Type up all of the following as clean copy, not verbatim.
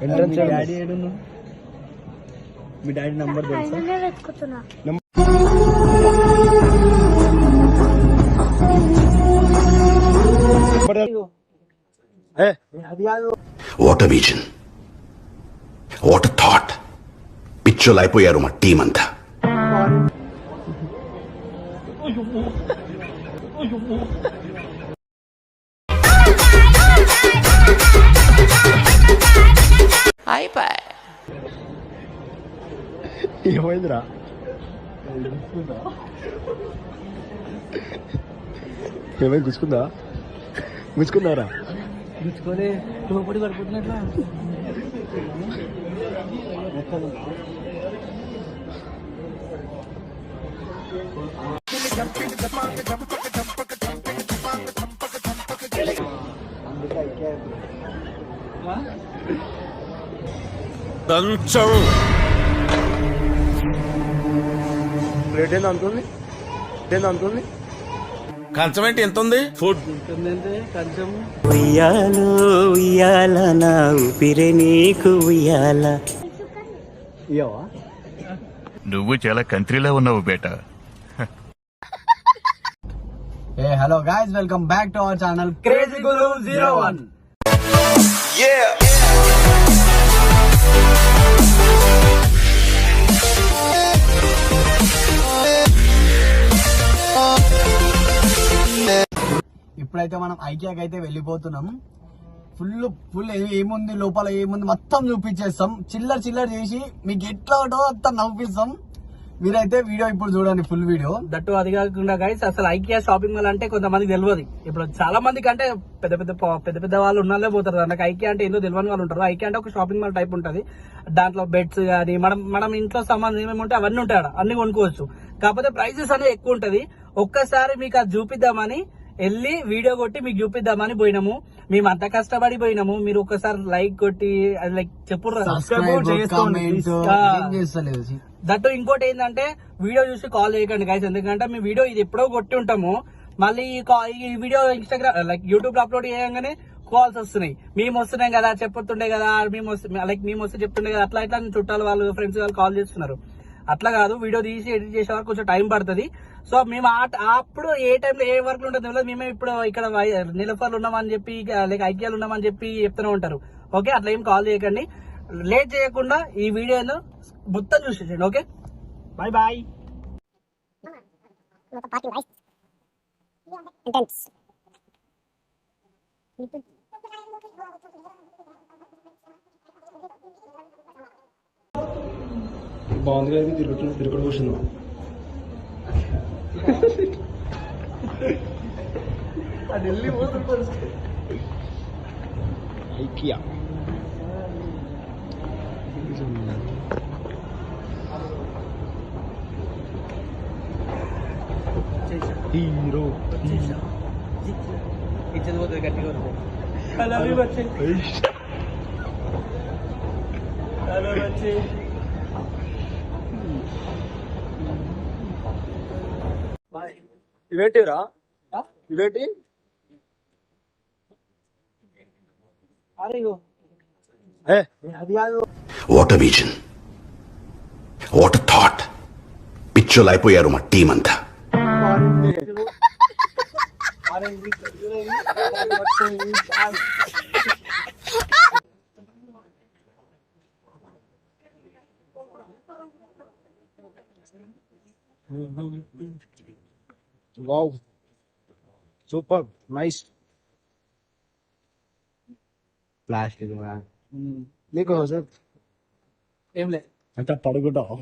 Entrance daddy ఏడును మీ daddy number తెలుసా what a vision, what a thought. పిచ్చోలు అయిపోయారు మా టీం అంతా. ఏమైందిరా? ఏమైంది? గుచ్చుకుందా? గుచ్చుకున్నారా? గుచ్చుకొని లోపడి పడిపోతున్నట్లా. కంచం రేట్ ఏంది అనుకుంది? అనుకుంది కంచం ఏంటి ఎంత ఉంది? ఫుడ్ కంచం ఉయ్యాలో ఉయ్యాల నా ఊపిరే నీకు ఉయ్యాల. ఇయ్యవా? నువ్వు చాలా కంట్రీలో ఉన్నావు బేటా. Hey, hello guys, welcome back to our channel Crazy Guru 01. ఇప్పుడైతే మనం ఐకియాకి అయితే వెళ్ళిపోతున్నాం. ఫుల్ ఏముంది లోపల ఏముంది మొత్తం చూపించేస్తాం. చిల్లర చేసి మీకు ఎట్లా ఉంటుందో అంతా నవ్విస్తాం. మీరైతే వీడియో ఇప్పుడు చూడండి, ఫుల్ వీడియో. దట్టు అది కాకుండా గైస్, అసలు ఐకియా షాపింగ్ మాల్ అంటే కొంతమందికి తెలియదు. ఇప్పుడు చాలా మందికి అంటే పెద్ద వాళ్ళు ఉన్నాళ్ళే పోతారు. నాకు ఐకియా అంటే ఏందో తెలియని వాళ్ళు ఉంటారు. ఐకియా అంటే ఒక షాపింగ్ మాల్ టైప్ ఉంటది. దాంట్లో బెడ్స్ కానీ మనం ఇంట్లో సామాన్లు ఏమేమి ఉంటాయి అవన్నీ ఉంటాయి, అన్ని కొనుక్కోవచ్చు. కాకపోతే ప్రైజెస్ అనేది ఎక్కువ ఉంటది. ఒక్కసారి మీకు అది చూపిద్దామని వెళ్ళి వీడియో కొట్టి మీకు చూపిద్దామని పోయినాము. మేము అంత కష్టపడి పోయినాము. మీరు ఒక్కసారి లైక్ కొట్టి అది లైక్ చెప్పుర్రు. దట్టు ఇంకోటి ఏంటంటే వీడియో చూసి కాల్ చేయకండి గైస్, ఎందుకంటే మేము వీడియో ఇది ఎప్పుడో కొట్టి ఉంటాము. మళ్ళీ ఈ వీడియో ఇన్స్టాగ్రామ్ లైక్ యూట్యూబ్ లో అప్లోడ్ చేయగానే కాల్స్ వస్తున్నాయి. మేము వస్తున్నాం కదా, చెప్పుతుండే కదా, మేము వస్తే చెప్తుండే కదా, అట్లా ఇట్లా చుట్టాలు వాళ్ళు ఫ్రెండ్స్ వాళ్ళు కాల్ చేస్తున్నారు. అట్లా కాదు, వీడియో తీసి ఎడిట్ చేసే వరకు కొంచెం టైం పడుతుంది. సో మేము అప్పుడు ఏ టైంలో ఏ వర్క్ ఉంటుందో తెలియదు. మేమే ఇప్పుడు ఇక్కడ నిలఫర్లు ఉన్నామని చెప్పి లైక్ ఐకియాలు ఉన్నామని చెప్పి చెప్తూనే ఉంటారు. ఓకే, అట్లా ఏం కాల్ చేయకండి. లేట్ చేయకుండా ఈ వీడియోను మొత్తం చూసేయండి. Okay, bye bye. బాగుంది కదా, తిరుగుడు కూర్చుంది. అది వెళ్ళి పోతుంది ఐకియా. హీరో ఇచ్చేది పోతుంది గట్టిగా. ఇవేంటిరా? ఇవేంటి? What a vision, what a thought. పిచ్చోలు అయిపోయారు మా టీం అంతా. Wow, super nice. ప్లాస్టిక్ నీకు ఏం లేదు అంటే పడుకుంటావు.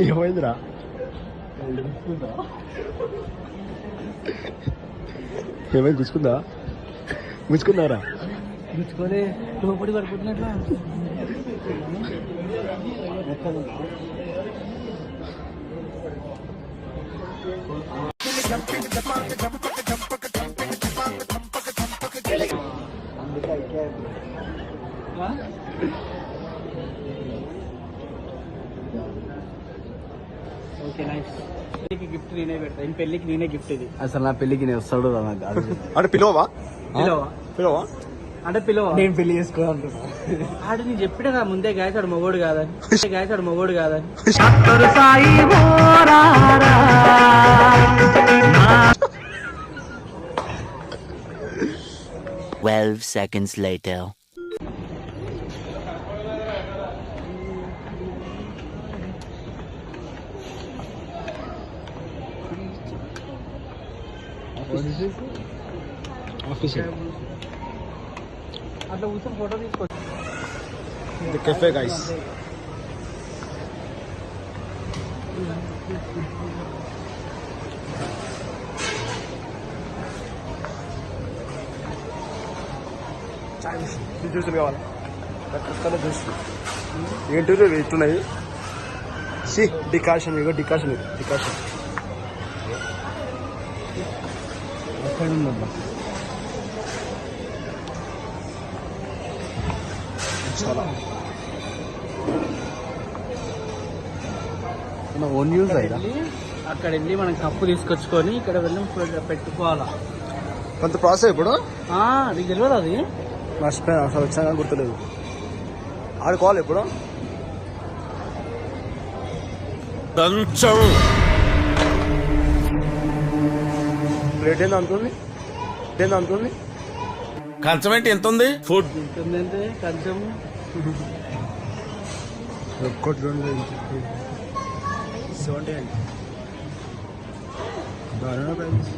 ఏమైందిరా? ఏమైంది? గుచ్చుకున్నారా? గుచ్చుకొని లోపడి పడిపోతున్నట్లా. చూసినావా? Okay nice. గిఫ్ట్ నేనే పెడతా, ఈ పెళ్లికి నేనే గిఫ్ట్ ఇది. అసలు నా పెళ్లికి నేను వస్తాడు అంటే పిలవవా పిలవా పిలవా అంటే పిలవా? నేను పెళ్లి చేసుకోవాలంటున్నా. ఆడు నేను చెప్పినా కదా ముందే, గాయస్ ఆడు మొగోడు కాదని. గాయస్ ఆడు మొగోడు కాదని. 12 seconds later. అట్లా కూర్చొని ఫోటో తీసుకో. Cafe guys. జ్యూసులు కావాలి, రకరకాల జ్యూసులు. ఏంటి ఎట్లున్నాయి? డికాషన్, ఇగో డికాషన్, ఇది డికాషన్. ఎక్కడ ఉందమ్మా? చాలా ఓన్ యూజ్ అయినా అక్కడ వెళ్ళి మనం కప్పు తీసుకొచ్చుకొని ఇక్కడ వెళ్ళి పెట్టుకోవాలా. కొంత ప్రాసెస్ ఇప్పుడు నీకు తెలియదు అది? మర్చిపోయాను, అసలు వచ్చాక గుర్తులేదు. ఆడుకోవాలి ఇప్పుడు. దంచం ప్లేట్ ఏంది అంతుంది, ఏంది అంతుంది. కంచం ఏంటి ఎంత ఉంది? ఫుడ్ ఉంటుందంటే కొంచెం ఒక్కటి 70 అండి. దారుణ ప్రైస్.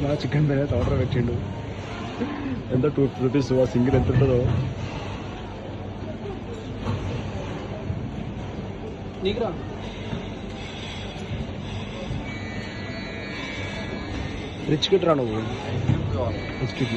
మన చికెన్ బిర్యానీ ఆర్డర్ పెట్టిండు. ఎంత 2 రూపీస్ ఆ సింగిల్ ఎంత ఉంటుందో. నీకు రా. రిచ్ కిట్ రా నువ్వు. రిచ్ కిట్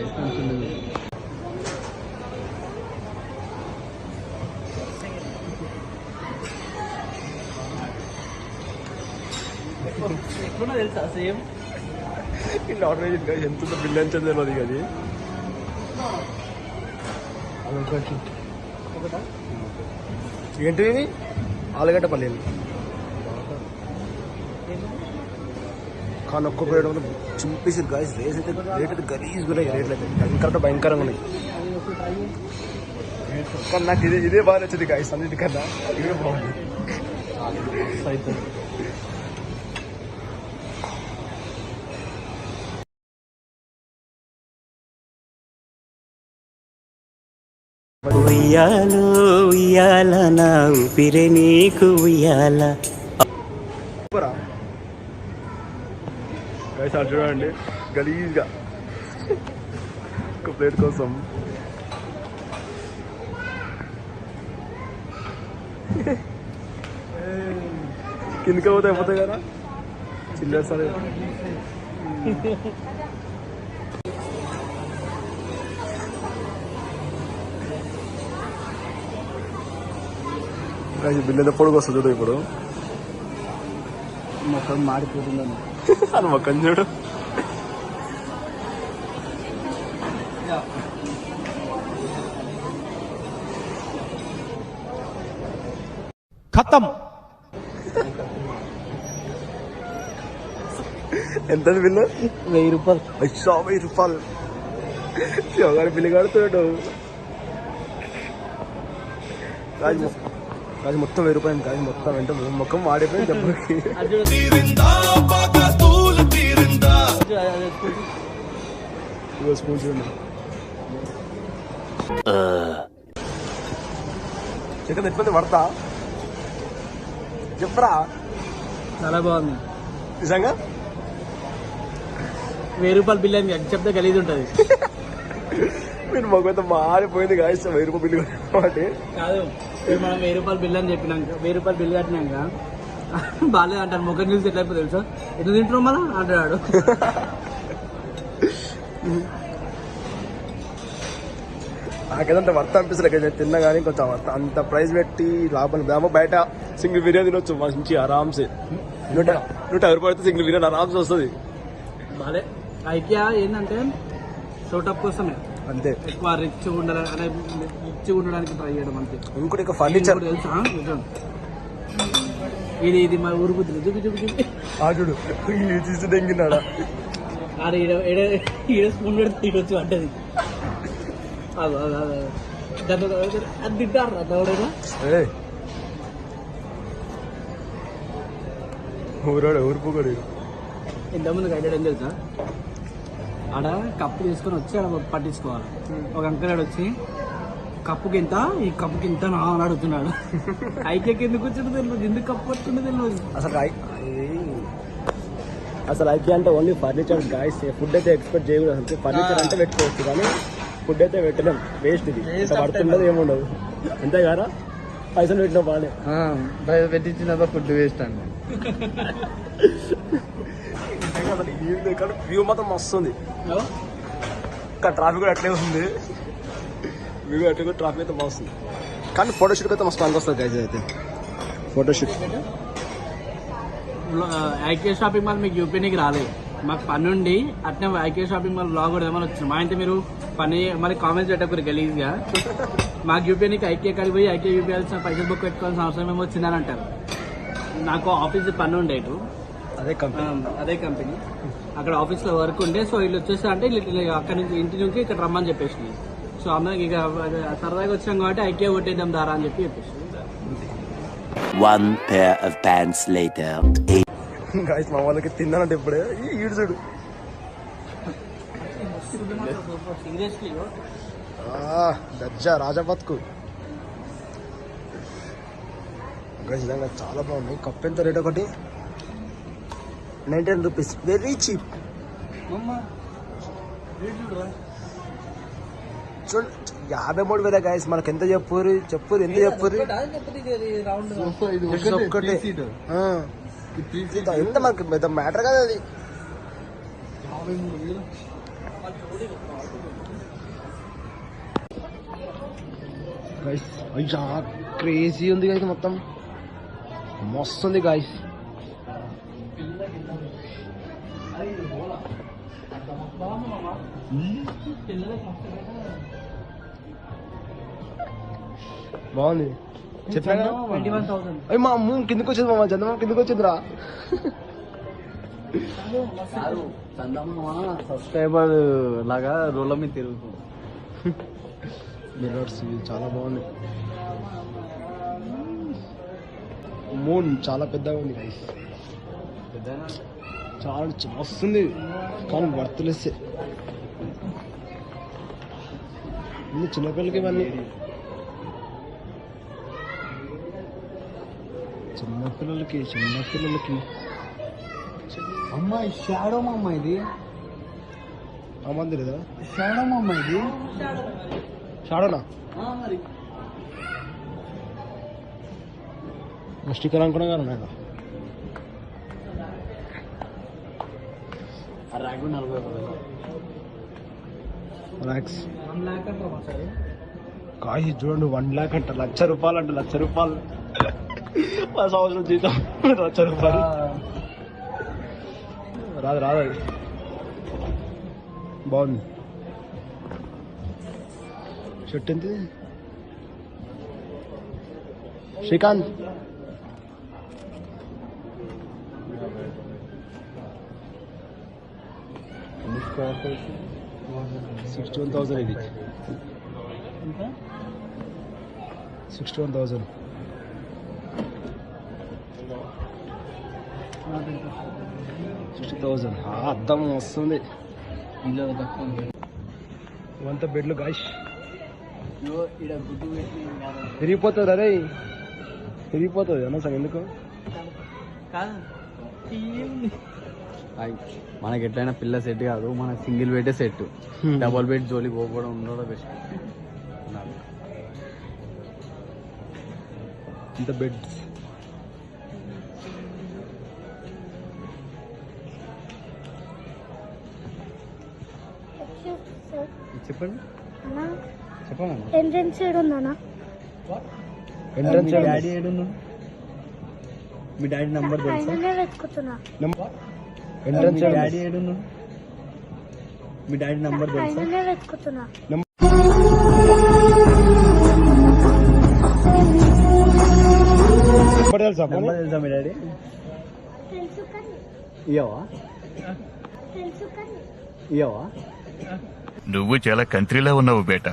ఐస్ క్రీమ్స్ ఉండదు. ఎట్లున్నా తెలుసా సేమ్ ఇలా ఆర్డర్ అయ్యింది కదా, ఎంత బిల్ ఎంత తెలియదు అది. అదొకటి. ఏంటి ఇది? ఆలుగడ్డ పల్లీలు కానీ ఒక్క ప్లేట్ చింపేసి గాయస్. రేట్ అయితే గలీజ్ ఉన్నాయి, రేట్లు అయితే భయంకరంగా ఉన్నాయి. కానీ నాకు ఇదే బాగా నచ్చింది గాయస్ అన్నిటికన్నా. ఇదే బాగుంది. ఉయ్యాలో ఉయ్యాల నా ఊపిరే నీకు ఉయ్యాల. గాయస్ అది చూడండి గలీజ్గా ఒక ప్లేట్ కోసం. కిందకి పోతే అయిపోతాయి కదా చిల్లర సరే. బిల్లు ఎంత పొడుగు వస్తుంది చూడు ఇప్పుడు. మొత్తం మాడిపోతుందని అని మొక్కని చూడు. ఖతం. ఎంత బిల్లు? 1000 రూపాయలు. 1000 రూపాయలు. ఎవరు బిల్లు కడుతున్నాడు? రాజు రాజు మొత్తం 1000 రూపాయలు. రాజు మొత్తం వెంట ముఖం వాడిపోయింది దెబ్బకి. స్పూన్ చూడండి. చికెన్ ఎట్లుంది పడతా చెప్పరా? చాలా బాగుంది నిజంగా రూపాయల బిల్ అని చెప్తే గలీజ్ ఉంటుంది. మీరు మాకైతే మారిపోయింది గాయస్ 1000 రూపాయలు బిల్లు కాబట్టి. కాదు ఇప్పుడు మనం 1000 రూపాయల బిల్ అని చెప్పినాక 1000 రూపాయల బిల్ కట్టినాక బాగాలేదు అంటారు. ముఖం చూసి ఎట్లా అయిపోతుంది తెలుసా, ఎట్లా తింటున్నాం మళ్ళా అంటాడు. నాకేదంటే వర్త అనిపిస్తుంది తిన్నా కానీ కొంచెం అంత ప్రైస్ పెట్టి లాభం బయట సింగిల్ బిర్యానీ తినొచ్చు మంచి ఆరామ్సే. 150 రూపాయలు అయితే సింగిల్ బిర్యానీ ఆరామ్స్ వస్తుంది. బాలే ఐకియా ఏంటంటే షోటప్ కోసమే అంతే, ఎక్కువ రిచ్ ఉండడానికి ట్రై చేయడం అంతే. ఇంకోటి ఇక ఫర్నిచర్ తెలుసా నిజం. ఇది మా ఊరు బుద్ధి చూపి ఆడు తీసి దెంగినాడా ఆడ ఈడ స్పూన్ పెడితే తీయొచ్చు అంటది. అది తింటారు అదవడేనా ఊరాడు ఊరిపోగాడు. ఇంతకుముందు గైడెడ్ ఏం తెలుసా, ఆడ కప్పు తీసుకొని వచ్చి ఆడ పట్టించుకోవాలి. ఒక అంకల్ వచ్చి కప్పుకి ఎంత, ఈ కప్పుకి ఎంత నా అని అడుగుతున్నాడు. ఐకేకి ఎందుకు వచ్చిందో తెలియదు, ఎందుకు కప్పు పట్టుకుందో తెలియదు. అసలు ఐకే అంటే ఓన్లీ ఫర్నిచర్ గాయస్. ఫుడ్ అయితే ఎక్స్పెక్ట్ చేయకూడదు. అసలు ఫర్నిచర్ అంటే పెట్టుకోవచ్చు కానీ ఫుడ్ అయితే పెట్టలేం. వేస్ట్ ఇది పడుతుండదు ఏముండదు. అంతే కదా, పైసలు పెట్టినా బాగానే పెట్టించిన ఫుడ్ వేస్ట్ అండి. వ్యూ మాత్రం మస్తు ఉంది. ఇంకా ట్రాఫిక్ కూడా అట్లే ఉంది. వ్యూ అట్లే కూడా ట్రాఫిక్ అయితే మస్తుంది. కానీ ఫోటోషూట్ అయితే మస్తు అనిపిస్తుంది గైజ్. అయితే ఫోటోషూట్ ఐకే షాపింగ్ మాల్ మీకు యూపీనికి రాలేదు. మాకు పని ఉండి అట్నే ఐకే షాపింగ్ మాల్ బ్లాగ్ కూడా ఏమైనా వచ్చింది. మా ఇంటి మీరు పని మళ్ళీ కామెంట్స్ పెట్టకూరు గలీజ్గా. మాకు యూపీనికి ఐకే కాడికి పోయి ఐకే యూపీఎల్సిన పైసలు బుక్ పెట్టుకోవాల్సిన అవసరం ఏమో వచ్చిందని అంటారు. నాకు ఆఫీస్ పని ఉండే ఇటు అదే కంపెనీ అక్కడ ఆఫీస్లో వర్క్ ఉండే. సో వీళ్ళు వచ్చేస్తా అంటే అక్కడ నుంచి ఇంటి నుంచి ఇక్కడ రమ్మని చెప్పేసి. సో అమ్మ ఇక సరదాగా వచ్చాం కాబట్టి ఐకే కొట్టేద్దాం దారా అని చెప్పేసి. One pair of pants later. Guys మా వాళ్ళకి తిన్నానంటే ఇప్పుడే ఈడు చూడు. సీరియస్లీ దజ్జా రాజా బతుకు నిజంగా చాలా బాగుంది. కప్ ఎంత రేట్ ఒకటి 19 రూపీస్, వెరీ చీప్. చూడండి 53,000 గాయస్. మనకి ఎంత చెప్పురు ఎంత చెప్పురు ఒక్కటే ఎంత మనకి పెద్ద మ్యాటర్ కదా అది. గాయస్ అయ్యా క్రేజీ ఉంది గాయస్, మొత్తం మస్తు ఉంది గాయస్. బాగుంది చెప్పాను. అయ్యి మా అమ్మ కిందకి వచ్చింది, మా చందమ్మ కిందకి వచ్చిందిరా. సబ్స్క్రైబర్ లాగా రోడ్ల మీద తిరుగుతుంది. మిర్రర్స్ చాలా బాగుంది. మూన్ చాలా పెద్దగా ఉంది గైస్, చాలా వస్తుంది కానీ వర్త్లెస్. చిన్నపిల్లలకి ఇవన్నీ చిన్నపిల్లలకి అమ్మాయి షాడో మా అమ్మ ఇది, అమ్మంది లేదా షాడో మా అమ్మ ఇది. షాడోనా స్టిక్కర్ అనుకున్నా కానీ ఉన్నాయి. ర్యాక్స్ కాయి చూడండి 1 lakh అంట, ₹1,00,000 అంట, ₹1,00,000 మా సంవత్సరం జీతం ₹1,00,000. రాదు అది బాగుంది. షర్ట్ ఎంత శ్రీకాంత్? 61,000 ఇది, 61,000. అద్దం వస్తుంది. ఇవంతా బెడ్లు గాయస్ విరిగిపోతుంది. అరే విరిగిపోతుంది అనవసరం ఎందుకు. మనకి ఎట్లయినా పిల్ల సెట్ కాదు, మనకి single bed set. Double bed జోలికి పోకపోవడం ఉండడం బెస్ట్. ఇంత బెడ్ చెప్పండి చెప్పండి. ఎంట్రన్స్ సైడ్ ఉందన్నా? ఎంట్రన్స్ డాడీ ఏడున్నా? మీ డాడీ నంబర్ తెలుసా? ఆయననే వెతుకుతున్నా. ఎంట్రన్స్ డాడీ ఏడున్నా? మీ డాడీ నంబర్ తెలుసా? ఆయననే వెతుకుతున్నా. నంబర్ తెలుసా మీ డాడీ? తెలుసు కానీ ఇయ్యవా తెలుసు కానీ ఇయ్యవా? నువ్వు చాలా కంట్రీలో ఉన్నావు బేటా